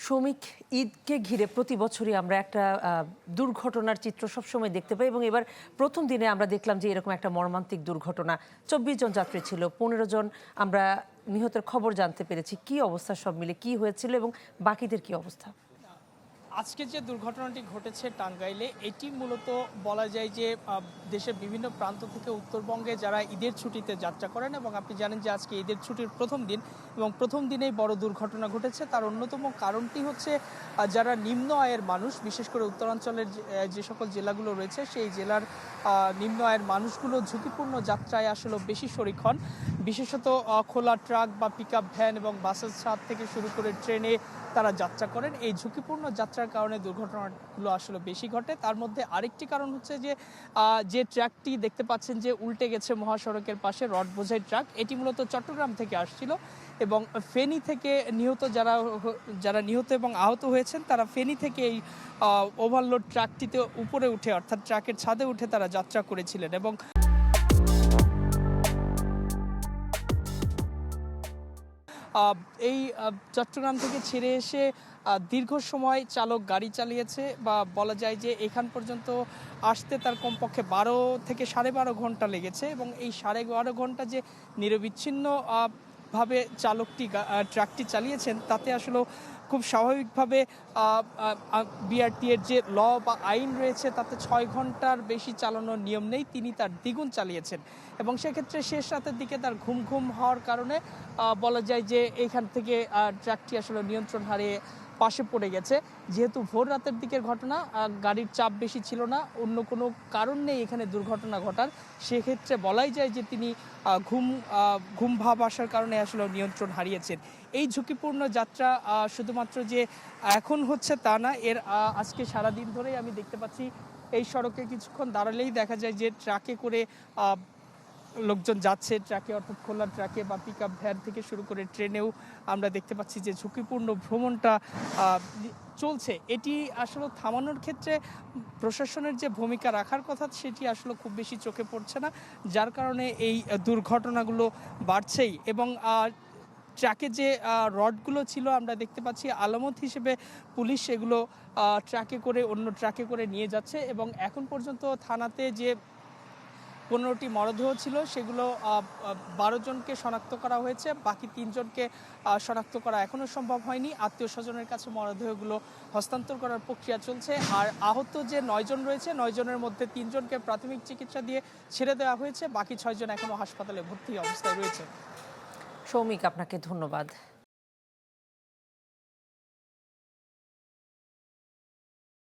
শ্রমিক ঈদকে ঘিরে প্রতি বছরই আমরা একটা দুর্ঘটনার চিত্র সবসময় দেখতে পাই এবং এবার প্রথম দিনে আমরা দেখলাম যে এরকম একটা মর্মান্তিক দুর্ঘটনা। ২৪ জন যাত্রী ছিল, ১৫ জন আমরা নিহতের খবর জানতে পেরেছি। কি অবস্থা সব মিলে, কি হয়েছিল এবং বাকিদের কি অবস্থা? আজকে যে দুর্ঘটনাটি ঘটেছে টাঙ্গাইলে, এটি মূলত বলা যায় যে দেশের বিভিন্ন প্রান্ত থেকে উত্তরবঙ্গে যারা ঈদের ছুটিতে যাত্রা করেন, এবং আপনি জানেন যে আজকে ঈদের ছুটির প্রথম দিন এবং প্রথম দিনেই বড় দুর্ঘটনা ঘটেছে। তার অন্যতম কারণটি হচ্ছে যারা নিম্ন আয়ের মানুষ, বিশেষ করে উত্তরাঞ্চলের যে সকল জেলাগুলো রয়েছে সেই জেলার নিম্ন আয়ের মানুষগুলো ঝুঁকিপূর্ণ যাত্রায় আসলে বেশি শরিক হন। বিশেষত খোলা ট্রাক বা পিকআপ ভ্যান এবং বাসের ছাদ থেকে শুরু করে ট্রেনে তারা যাত্রা করেন। এই ঝুঁকিপূর্ণ যাত্রার কারণে দুর্ঘটনাগুলো আসলে বেশি ঘটে। তার মধ্যে আরেকটি কারণ হচ্ছে যে ট্রাকটি দেখতে পাচ্ছেন যে উল্টে গেছে মহাসড়কের পাশে, রড বোঝাই ট্রাক, এটি মূলত চট্টগ্রাম থেকে আসছিল এবং ফেনী থেকে যারা নিহত এবং আহত হয়েছেন তারা ফেনী থেকে এই ওভারলোড ট্রাকটিতে উপরে উঠে, অর্থাৎ ট্রাকের ছাদে উঠে তারা যাত্রা করেছিলেন। এবং এই চট্টগ্রাম থেকে ছেড়ে এসে দীর্ঘ সময় চালক গাড়ি চালিয়েছে, বা বলা যায় যে এখান পর্যন্ত আসতে তার কমপক্ষে ১২ থেকে ১২.৫ ঘন্টা লেগেছে। এবং এই ১২.৫ ঘন্টা যে নিরবিচ্ছিন্ন ভাবে ট্রাকটি চালিয়েছেন, তাতে আসলে খুব স্বাভাবিকভাবে বিআরটি এর যে ল বা আইন রয়েছে তাতে ৬ ঘন্টার বেশি চালানোর নিয়ম নেই, তিনি তার দ্বিগুণ চালিয়েছেন। এবং সেক্ষেত্রে শেষ রাতের দিকে তার ঘুম হওয়ার কারণে বলা যায় যে এইখান থেকে ট্রাকটি আসলে নিয়ন্ত্রণ হারিয়ে পাশে পড়ে গেছে। যেহেতু ভোর রাতের দিকের ঘটনা, গাড়ির চাপ বেশি ছিল না, অন্য কোনো কারণ নেই এখানে দুর্ঘটনা ঘটার, সেক্ষেত্রে বলাই যায় যে তিনি ঘুম ভাব আসার কারণে আসলে নিয়ন্ত্রণ হারিয়েছেন। এই ঝুঁকিপূর্ণ যাত্রা শুধুমাত্র যে এখন হচ্ছে তা না, এর আজকে সারাদিন ধরেই আমি দেখতে পাচ্ছি এই সড়কে কিছুক্ষণ দাঁড়ালেই দেখা যায় যে ট্রাকে করে লোকজন যাচ্ছে, ট্রাকে অর্থাৎ খোলা ট্রাকে বা পিকআপ ভ্যান থেকে শুরু করে ট্রেনেও আমরা দেখতে পাচ্ছি যে ঝুঁকিপূর্ণ ভ্রমণটা চলছে। এটি আসলে থামানোর ক্ষেত্রে প্রশাসনের যে ভূমিকা রাখার কথা সেটি আসলে খুব বেশি চোখে পড়ছে না, যার কারণে এই দুর্ঘটনাগুলো বাড়ছেই। এবং ট্রাকে যে রডগুলো ছিল আমরা দেখতে পাচ্ছি আলামত হিসেবে পুলিশ এগুলো অন্য ট্রাকে করে নিয়ে যাচ্ছে। এবং এখন পর্যন্ত থানাতে যে ১৫টি মরদেহ ছিল সেগুলো ১২ জনকে শনাক্ত করা হয়েছে, বাকি ৩ জনকে শনাক্ত করা এখনও সম্ভব হয়নি। আত্মীয় স্বজনের কাছে মরদেহগুলো হস্তান্তর করার প্রক্রিয়া চলছে। আর আহত যে ৯ জন রয়েছে, ৯ জনের মধ্যে ৩ জনকে প্রাথমিক চিকিৎসা দিয়ে ছেড়ে দেওয়া হয়েছে, বাকি ৬ জন এখনও হাসপাতালে ভর্তি অবস্থায় রয়েছে। সৌমিক, আপনাকে ধন্যবাদ।